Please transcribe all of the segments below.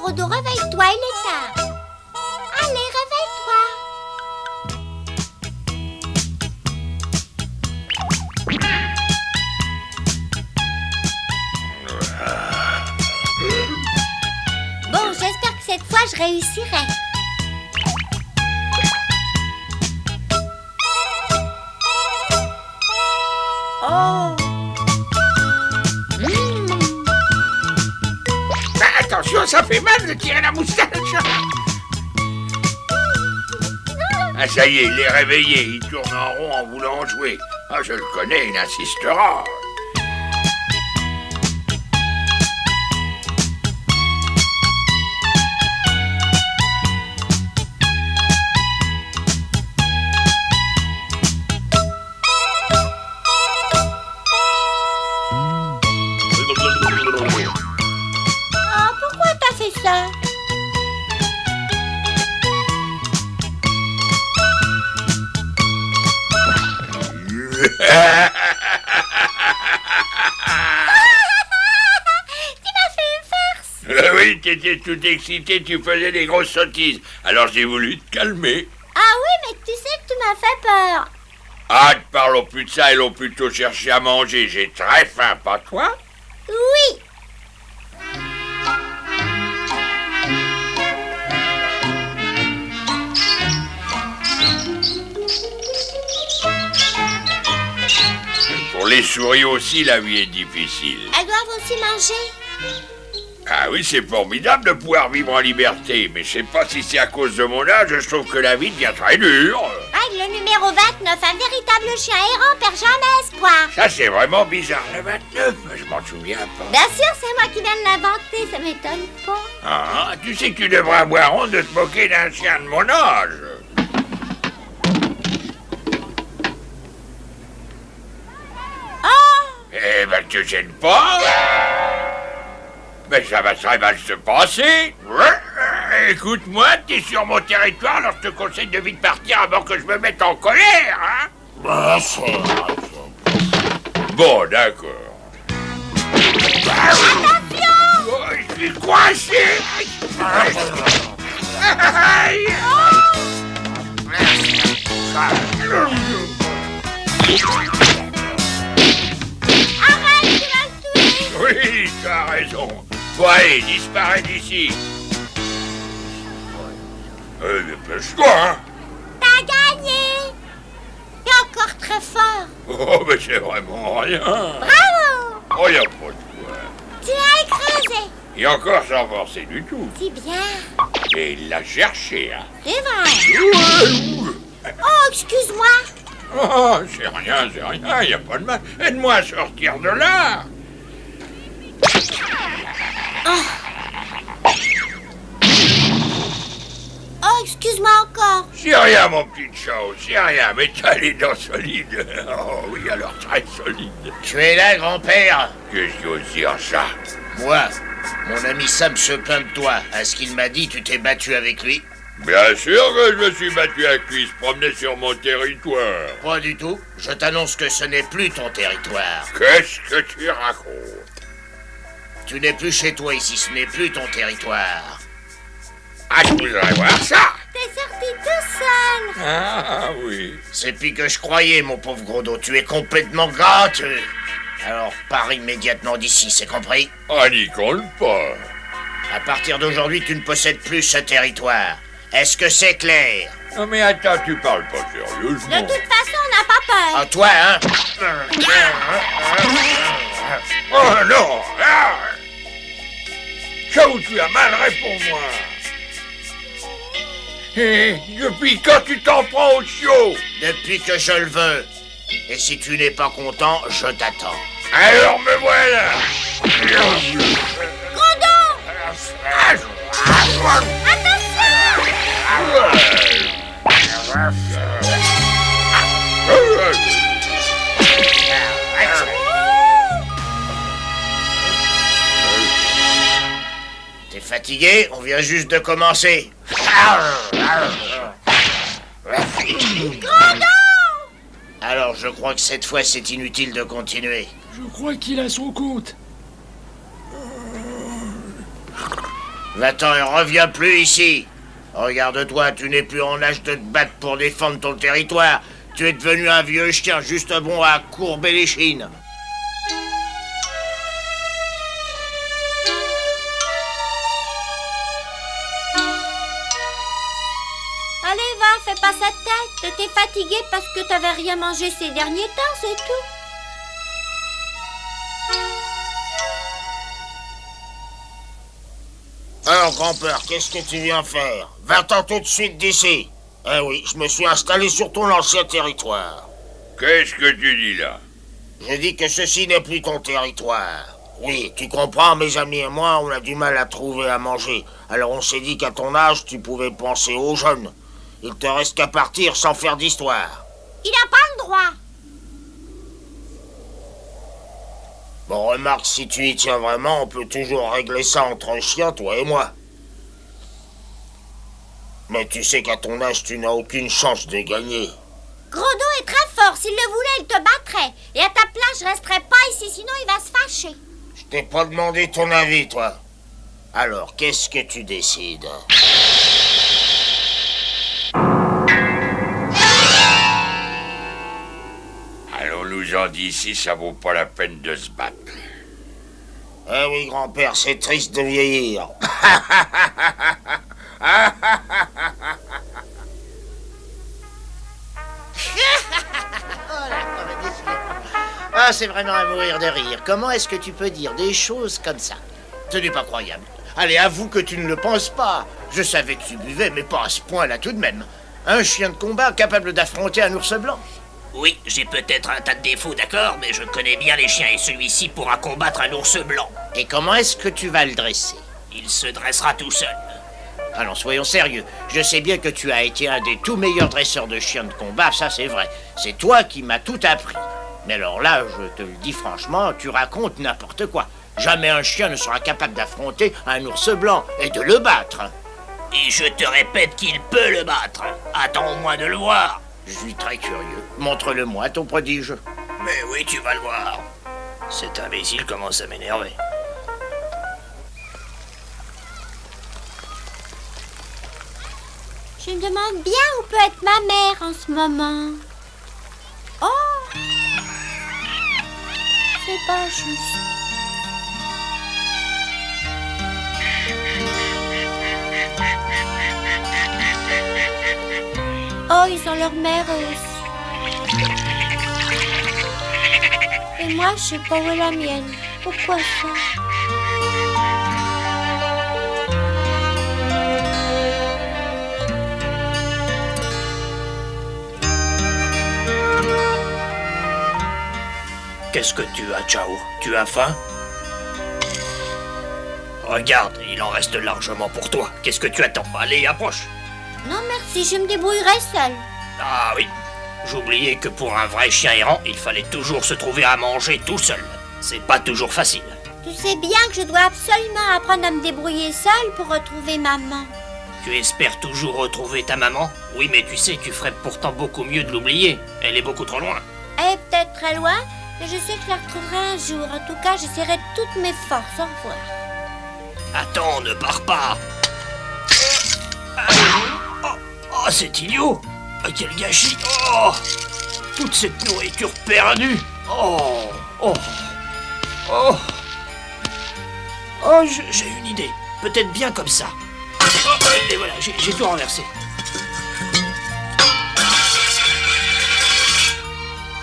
Grodo, réveille-toi, il est tard. Allez, réveille-toi. Bon, j'espère que cette fois, je réussirai. Oh. Attention, ça fait mal de tirer la moustache. Ah, ça y est, il est réveillé. Il tourne en rond en voulant jouer. Ah, je le connais, il insistera. Oh, pourquoi t'as fait ça? Oui, t'étais tout excité, tu faisais des grosses sottises. Alors j'ai voulu te calmer. Ah oui, mais tu sais que tu m'as fait peur. Ah, ne parlons plus de ça, allons plutôt chercher à manger. J'ai très faim, pas toi? Oui. Pour les souris aussi, la vie est difficile. Elles doivent aussi manger. Ah oui, c'est formidable de pouvoir vivre en liberté, mais je sais pas si c'est à cause de mon âge, je trouve que la vie devient très dure. Règle numéro 29, un véritable chien errant perd jamais espoir. Ça, c'est vraiment bizarre. Le 29, je m'en souviens pas. Bien sûr, c'est moi qui viens de l'inventer, ça m'étonne pas. Ah, tu sais que tu devrais avoir honte de te moquer d'un chien de mon âge. Oh! Eh ben, te gêne pas. Mais ça va très mal se passer. Écoute-moi, t'es sur mon territoire, alors je te conseille de vite partir avant que je me mette en colère, hein. Bon, d'accord. Attention! Oh, je suis coincé. Aïe. Arrête, tu vas le tuer! Oui, tu as raison. Bon, allez, disparais d'ici. Dépêche-toi, hein. T'as gagné! T'es encore très fort! Oh, mais c'est vraiment rien. Bravo! Oh, y a pas de quoi. Tu l'as écrasé! Et encore sans forcer du tout. C'est bien! Et il l'a cherché, hein. C'est vrai! Oh, excuse-moi! Oh, c'est rien, y a pas de mal. Aide-moi à sortir de là. Oh, excuse-moi encore! C'est rien, mon petit chat, c'est rien. Mais t'as les dents solides. Oh oui, alors très solides. Tu es là, grand-père? Qu'est-ce qu'il faut dire, ça? Moi, mon ami Sam se plaint de toi. À ce qu'il m'a dit, tu t'es battu avec lui? Bien sûr que je me suis battu avec lui, il se promenait sur mon territoire. Pas du tout. Je t'annonce que ce n'est plus ton territoire. Qu'est-ce que tu racontes? Tu n'es plus chez toi ici, ce n'est plus ton territoire. Ah, je voudrais voir ça. T'es sorti tout seul! Ah oui. C'est pis que je croyais, mon pauvre gros dos. Tu es complètement gâteux. Alors, pars immédiatement d'ici, c'est compris? Ah, n'y compte pas. À partir d'aujourd'hui, tu ne possèdes plus ce territoire. Est-ce que c'est clair? Non mais attends, tu parles pas De sérieusement. toute façon, on n'a pas peur! À toi, hein? Oh non. Ah. Ça où tu as mal, réponds-moi. Et depuis quand tu t'en prends au chiot? Depuis que je le veux. Et si tu n'es pas content, je t'attends. Alors me voilà. T'es fatigué? On vient juste de commencer. Alors, je crois que cette fois, c'est inutile de continuer. Je crois qu'il a son compte. Va-t'en et reviens plus ici. Regarde-toi, tu n'es plus en âge de te battre pour défendre ton territoire. Tu es devenu un vieux chien juste bon à courber les chines. Allez, va, fais pas cette tête. T'es fatigué parce que t'avais rien mangé ces derniers temps, c'est tout. Alors, grand-père, qu'est-ce que tu viens faire? Va-t'en tout de suite d'ici. Eh oui, je me suis installé sur ton ancien territoire. Qu'est-ce que tu dis là? Je dis que ceci n'est plus ton territoire. Oui, tu comprends, mes amis et moi, on a du mal à trouver à manger. Alors on s'est dit qu'à ton âge, tu pouvais penser aux jeunes. Il te reste qu'à partir sans faire d'histoire. Il n'a pas le droit. Bon, remarque, si tu y tiens vraiment, on peut toujours régler ça entre chiens, toi et moi. Mais tu sais qu'à ton âge, tu n'as aucune chance de gagner. Grodo est très fort. S'il le voulait, il te battrait. Et à ta place, je resterai pas ici, sinon il va se fâcher. Je t'ai pas demandé ton avis, toi. Alors, qu'est-ce que tu décides? Allons-nous-en d'ici, ça vaut pas la peine de se battre. Eh oui, grand-père, c'est triste de vieillir. Ah, c'est vraiment à mourir de rire. Comment est-ce que tu peux dire des choses comme ça? Ce n'est pas croyable. Allez, avoue que tu ne le penses pas. Je savais que tu buvais, mais pas à ce point-là tout de même. Un chien de combat capable d'affronter un ours blanc. Oui, j'ai peut-être un tas de défauts, d'accord, mais je connais bien les chiens et celui-ci pourra combattre un ours blanc. Et comment est-ce que tu vas le dresser? Il se dressera tout seul. Allons, soyons sérieux. Je sais bien que tu as été un des tout meilleurs dresseurs de chiens de combat, ça c'est vrai. C'est toi qui m'as tout appris. Mais alors là, je te le dis franchement, tu racontes n'importe quoi. Jamais un chien ne sera capable d'affronter un ours blanc et de le battre. Et je te répète qu'il peut le battre. Attends au moins de le voir. Je suis très curieux. Montre-le-moi, ton prodige. Mais oui, tu vas le voir. Cet imbécile commence à m'énerver. Je me demande bien où peut être ma mère en ce moment. Oh! C'est pas juste. Oh, ils ont leur mère aussi. Et moi, je sais pas où est la mienne. Pourquoi ça? Qu'est-ce que tu as, Chao? Tu as faim? Regarde, il en reste largement pour toi. Qu'est-ce que tu attends? Allez, approche. Non, merci, je me débrouillerai seule. Ah oui, j'oubliais que pour un vrai chien errant, il fallait toujours se trouver à manger tout seul. C'est pas toujours facile. Tu sais bien que je dois absolument apprendre à me débrouiller seule pour retrouver maman. Tu espères toujours retrouver ta maman? Oui, mais tu sais, tu ferais pourtant beaucoup mieux de l'oublier. Elle est beaucoup trop loin. Elle est peut-être très loin, mais je sais que je la retrouverai un jour. En tout cas, j'essaierai de toutes mes forces. Au revoir. Attends, ne pars pas. Oh, c'est idiot. Ah, quel gâchis. Oh, toute cette nourriture perdue. Oh, oh, oh. Oh, j'ai une idée. Peut-être bien comme ça. Oh, et voilà, j'ai tout renversé.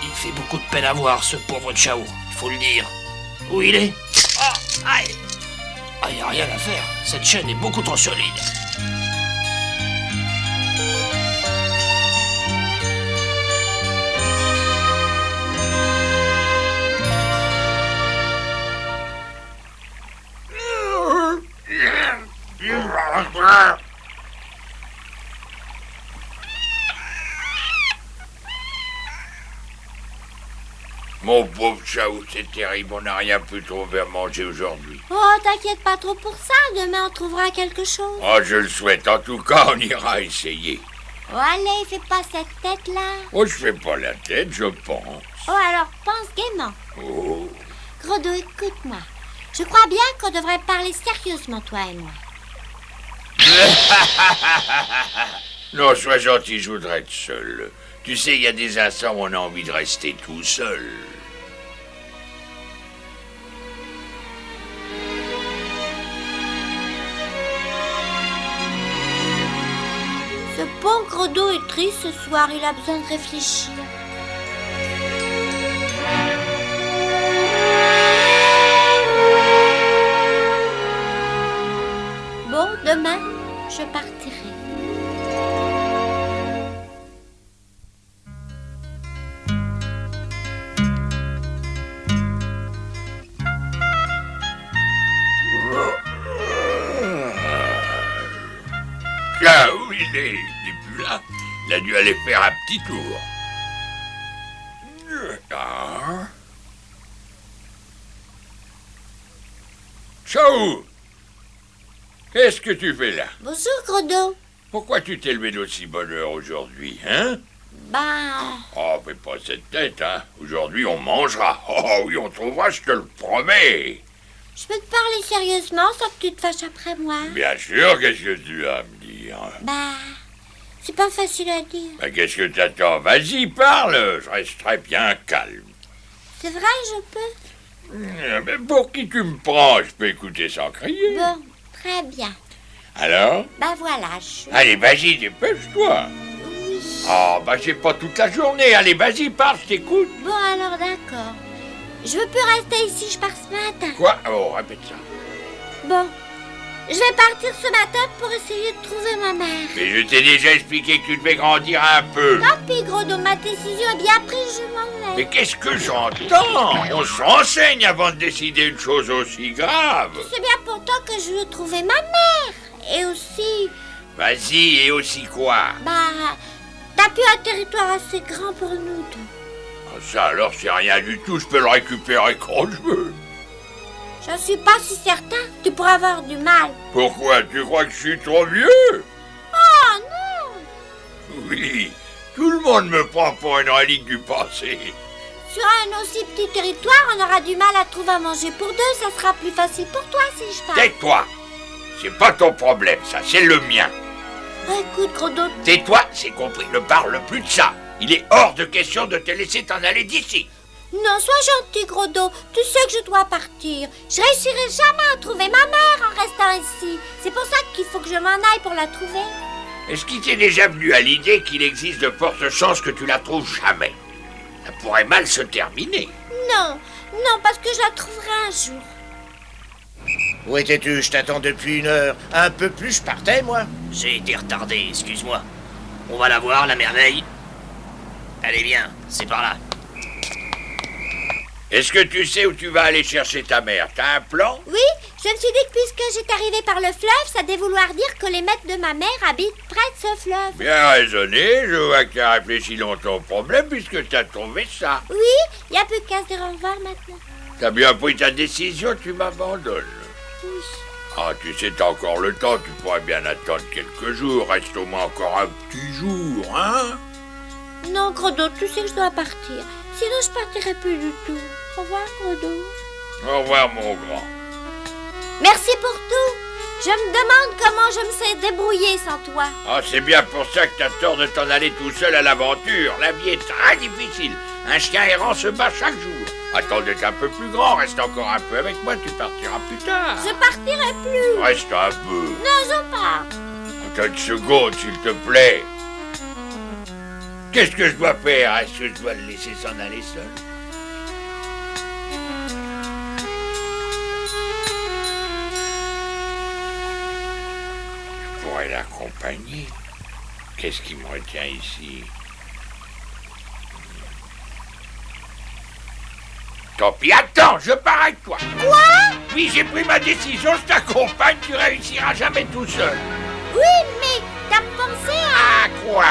Il fait beaucoup de peine à voir, ce pauvre Chao. Il faut le dire. Où il est? Oh, aïe. Ah, y a rien à faire. Cette chaîne est beaucoup trop solide. Mon pauvre Chao, c'est terrible, on n'a rien pu trouver à manger aujourd'hui. Oh, t'inquiète pas trop pour ça. Demain, on trouvera quelque chose. Oh, je le souhaite, en tout cas, on ira essayer. Oh, allez, fais pas cette tête-là. Oh, je fais pas la tête, je pense. Oh, alors pense gaiement. Oh. Grodo, écoute-moi. Je crois bien qu'on devrait parler sérieusement, toi et moi. Non, sois gentil, je voudrais être seul. Tu sais, il y a des instants où on a envie de rester tout seul. Ce pauvre gros dos est triste ce soir, il a besoin de réfléchir. Bon, demain, je partirai. Là où il est plus là. Il a dû aller faire un petit tour. Ah. Ciao. Qu'est-ce que tu fais là? Bonjour, gros dos. Pourquoi tu t'es levé d'aussi bonne heure aujourd'hui, hein? Ben, Oh, fais pas cette tête, hein. Aujourd'hui, on mangera. Oh oui, on trouvera, je te le promets. je peux te parler sérieusement sans que tu te fâches après moi. Bien sûr, qu'est-ce que tu as à me dire? Bah, c'est pas facile à dire. Ben, qu'est-ce que t'attends? Vas-y, parle. Je resterai bien calme. C'est vrai, je peux? Mais pour qui tu me prends? Je peux écouter sans crier. Bon, très bien. Alors? Ben voilà, je... Allez, vas-y, dépêche-toi. Oui. Oh, bah j'ai pas toute la journée. Allez, vas-y, parle, je t'écoute. Bon, alors d'accord. Je veux plus rester ici, je pars ce matin. Quoi? Oh, répète ça. Bon, je vais partir ce matin pour essayer de trouver ma mère. Mais je t'ai déjà expliqué que tu devais grandir un peu. Tant pis, gros dos, ma décision est bien prise, je m'en Mais vais. qu'est-ce que j'entends? On se renseigne avant de décider une chose aussi grave. C'est bien pourtant que je veux trouver ma mère. Et aussi, Vas-y, et aussi quoi? bah, t'as plus un territoire assez grand pour nous deux. Ah, ça alors, c'est rien du tout. Je peux le récupérer quand je veux. J'en suis pas si certain, tu pourras avoir du mal. Pourquoi? Tu crois que je suis trop vieux? Oh non! Oui, tout le monde me prend pour une relique du passé. Sur un aussi petit territoire, on aura du mal à trouver à manger pour deux, ça sera plus facile pour toi si je pars. Tais-toi. C'est pas ton problème, ça, c'est le mien. Écoute, gros dos, Tais-toi, c'est compris, ne parle plus de ça. Il est hors de question de te laisser t'en aller d'ici. non, sois gentil, gros dos. Tu sais que je dois partir. Je réussirai jamais à trouver ma mère en restant ici. C'est pour ça qu'il faut que je m'en aille pour la trouver. Est-ce qu'il t'est déjà venu à l'idée qu'il existe de fortes chances que tu la trouves jamais? Ça pourrait mal se terminer. Non, non, parce que je la trouverai un jour. Où étais-tu? Je t'attends depuis 1 heure. Un peu plus, je partais, moi. J'ai été retardé, excuse-moi. On va la voir, la merveille. Allez, bien, c'est par là. Est-ce que tu sais où tu vas aller chercher ta mère? T'as un plan? Oui, je me suis dit que puisque j'étais arrivée par le fleuve, ça devait vouloir dire que les maîtres de ma mère habitent près de ce fleuve. Bien raisonné, je vois que tu as réfléchi longtemps au problème puisque tu as trouvé ça. Oui, il n'y a plus qu'à se dire au revoir maintenant. T'as bien pris ta décision, tu m'abandonnes. Oui. Ah, tu sais, t'as encore le temps, tu pourrais bien attendre quelques jours. Reste au moins encore un petit jour, hein? Non, gros dos, tu sais que je dois partir. Sinon, je partirai plus du tout. Au revoir, gros dos. Au revoir, mon grand. Merci pour tout. Je me demande comment je me sais débrouiller sans toi. Ah, c'est bien pour ça que t'as tort de t'en aller tout seul à l'aventure. La vie est très difficile. Un chien errant se bat chaque jour. Attends d'être un peu plus grand, reste encore un peu avec moi, tu partiras plus tard. Je partirai plus. Reste un peu. Non, je pars. Attends une seconde, s'il te plaît. Qu'est-ce que je dois faire? Est-ce que je dois le laisser s'en aller seul? Je pourrais l'accompagner. Qu'est-ce qui me retient ici? Tant pis, attends, je pars avec toi. Quoi? Oui, j'ai pris ma décision, je t'accompagne, tu réussiras jamais tout seul. Oui, mais t'as pensé à... À quoi?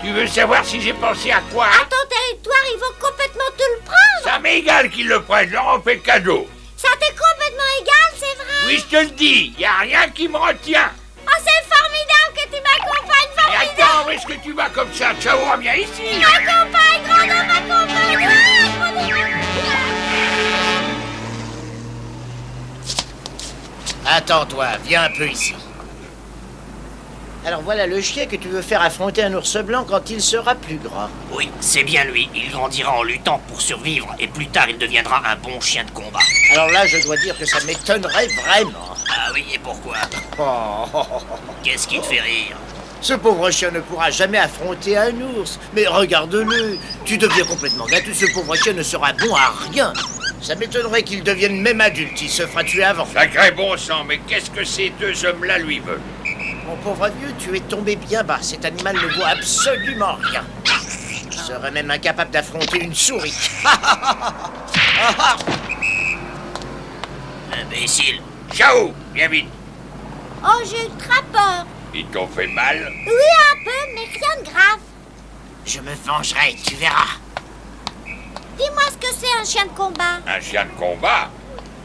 Tu veux savoir si j'ai pensé à quoi? À ton territoire, ils vont complètement te le prendre. Ça m'est égal qu'ils le prennent, je leur en fais cadeau. Ça t'est complètement égal, c'est vrai. Oui, je te le dis, y a rien qui me retient. Oh, c'est formidable que tu m'accompagnes, Et formidable. attends, où est-ce que tu vas comme ça? Ciao, reviens ici. M'accompagne, gros dos, m'accompagne. Ah, gros dos. Attends-toi, viens un peu ici. Alors voilà le chien que tu veux faire affronter un ours blanc quand il sera plus grand. Oui, c'est bien lui. Il grandira en luttant pour survivre et plus tard il deviendra un bon chien de combat. Alors là, je dois dire que ça m'étonnerait vraiment. Ah oui, et pourquoi? Oh. Qu'est-ce qui te fait rire? Ce pauvre chien ne pourra jamais affronter un ours. Mais regarde-le, tu deviens complètement gâteux. Ce pauvre chien ne sera bon à rien. Ça m'étonnerait qu'il devienne même adulte. Il se fera tuer avant. Sacré bon sang, mais qu'est-ce que ces deux hommes-là lui veulent? Mon pauvre vieux, tu es tombé bien bas. Cet animal ne vaut absolument rien. Il serait même incapable d'affronter une souris. Imbécile. Ciao, viens vite. Oh, j'ai eu très peur. Ils t'ont fait mal? Oui, un peu, mais rien de grave. Je me vengerai, tu verras. Dis-moi ce que c'est un chien de combat. Un chien de combat?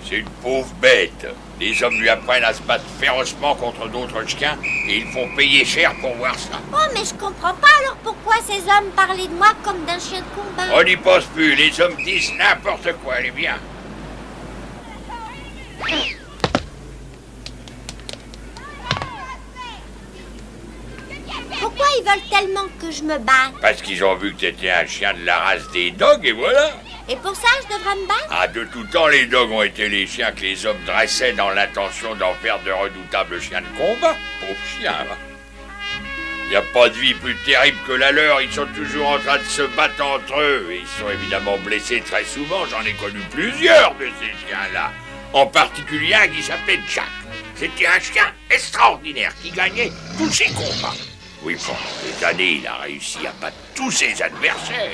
C'est une pauvre bête. Les hommes lui apprennent à se battre férocement contre d'autres chiens et ils font payer cher pour voir ça. Oh, mais je comprends pas alors pourquoi ces hommes parlaient de moi comme d'un chien de combat. On n'y pense plus, les hommes disent n'importe quoi, allez bien. Pourquoi ils veulent tellement que je me batte? Parce qu'ils ont vu que t'étais un chien de la race des dogs et voilà. Et pour ça, je devrais me battre? Ah, de tout temps, les dogs ont été les chiens que les hommes dressaient dans l'intention d'en faire de redoutables chiens de combat. Pauvres chiens, là. Il n'y a pas de vie plus terrible que la leur. Ils sont toujours en train de se battre entre eux. Et ils sont évidemment blessés très souvent. J'en ai connu plusieurs de ces chiens-là. En particulier un qui s'appelait Jack. C'était un chien extraordinaire qui gagnait tous ses combats. Oui, pendant des années, il a réussi à battre tous ses adversaires.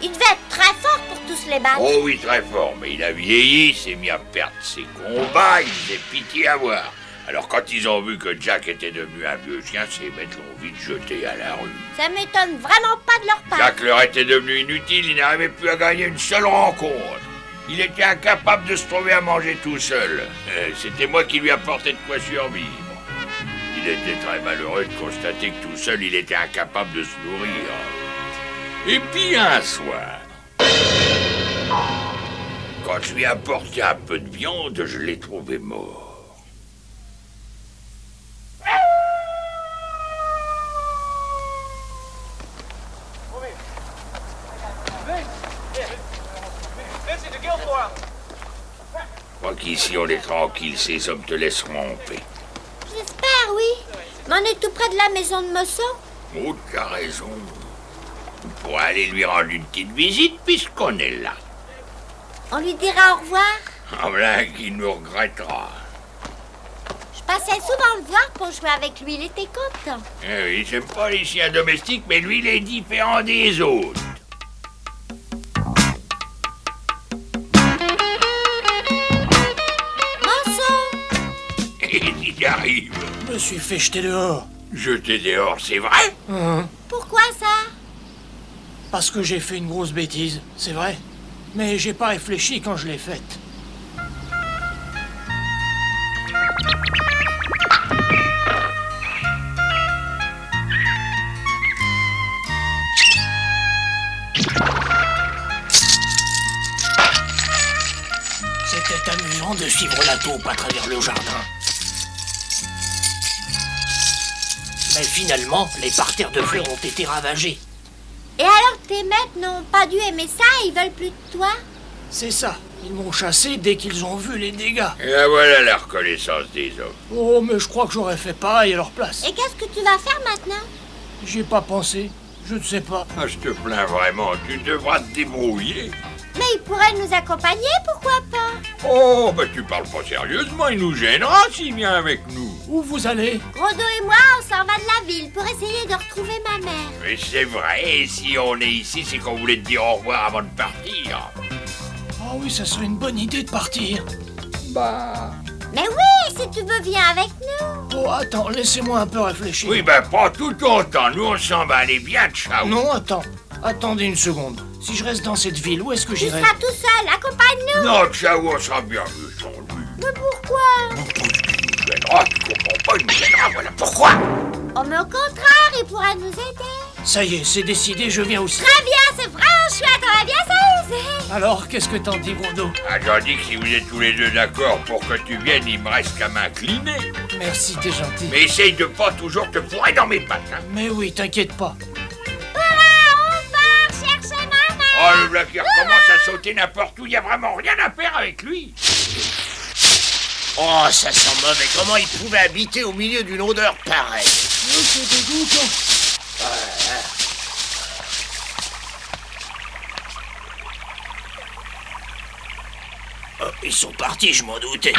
Il devait être très fort pour tous les battre. Oh oui, très fort, mais il a vieilli, s'est mis à perdre ses combats, il faisait pitié à voir. Alors quand ils ont vu que Jack était devenu un vieux chien, ces bêtes l'ont vite jeté à la rue. Ça m'étonne vraiment pas de leur part. Jack leur était devenu inutile, il n'arrivait plus à gagner une seule rencontre. Il était incapable de se trouver à manger tout seul. C'était moi qui lui apportais de quoi survivre. Il était très malheureux de constater que tout seul, il était incapable de se nourrir. Et puis un soir, quand je lui ai apporté un peu de viande, je l'ai trouvé mort. Je crois qu'ici on est tranquille, ces hommes te laisseront en paix. J'espère, oui. Mais on est tout près de la maison de Mosso. Oh, t'as raison. On pourra aller lui rendre une petite visite puisqu'on est là. On lui dira au revoir. En voilà qui nous regrettera. Je passais souvent le voir pour jouer avec lui. Il était content. Eh oui, j'aime pas les chiens domestiques, mais lui, il est différent des autres. Mosso! Il arrive. Je me suis fait jeter dehors. Jeter dehors, c'est vrai? Pourquoi ça? Parce que j'ai fait une grosse bêtise, c'est vrai. Mais j'ai pas réfléchi quand je l'ai faite. C'était amusant de suivre la taupe à travers le jardin. Mais finalement, les parterres de fleurs ont été ravagés. Et alors tes maîtres n'ont pas dû aimer ça? Ils veulent plus de toi? C'est ça. Ils m'ont chassé dès qu'ils ont vu les dégâts. Et là, voilà la reconnaissance des hommes. Oh, mais je crois que j'aurais fait pareil à leur place. Et qu'est-ce que tu vas faire maintenant? J'y ai pas pensé. Je ne sais pas. Ah, je te plains vraiment, tu devras te débrouiller. Mais ils pourraient nous accompagner, pourquoi pas? Oh, bah tu parles pas sérieusement, il nous gênera s'il vient avec nous. Où vous allez? Grodo et moi, on s'en va de la ville pour essayer de retrouver ma mère. Mais c'est vrai, si on est ici, c'est qu'on voulait te dire au revoir avant de partir. Oh oui, ça serait une bonne idée de partir. Mais oui, si tu veux, viens avec nous. Oh, attends, laissez-moi un peu réfléchir. Oui, ben prends tout ton temps, nous on s'en va aller bien, ciao. Non, attends. Attendez une seconde. Si je reste dans cette ville, où est-ce que Tu j'irai? seras tout seul, accompagne-nous. Non, ciao, on sera bien mieux sans lui. Mais pourquoi? Il nous gênera, tu comprends pas, il nous gênera, voilà pourquoi. Oh, mais au contraire, il pourra nous aider. Ça y est, c'est décidé, je viens aussi. Très bien, c'est vraiment chouette, on va bien ça sais. Alors, qu'est-ce que t'en dis, Grondeau? Ah, j'en dis que si vous êtes tous les deux d'accord pour que tu viennes, il me reste qu'à m'incliner. Merci, t'es gentil. Mais essaye de pas toujours te fourrer dans mes pattes, hein. Mais oui, t'inquiète pas. On part chercher ma mère. Oh, le black qui recommence à sauter n'importe où, il y a vraiment rien à faire avec lui. Oh, ça sent mauvais. Comment il pouvait habiter au milieu d'une odeur pareille? Oh, c'est dégoûtant. Oh, ils sont partis, je m'en doutais.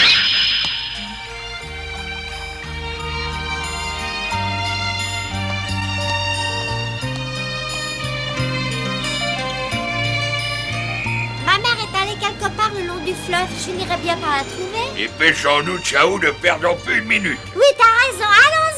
Ma mère est allée quelque part le long du fleuve. Je finirais bien par la trouver. Dépêchons-nous, Ciao, ne perdons plus une minute. Oui, t'as raison. Allons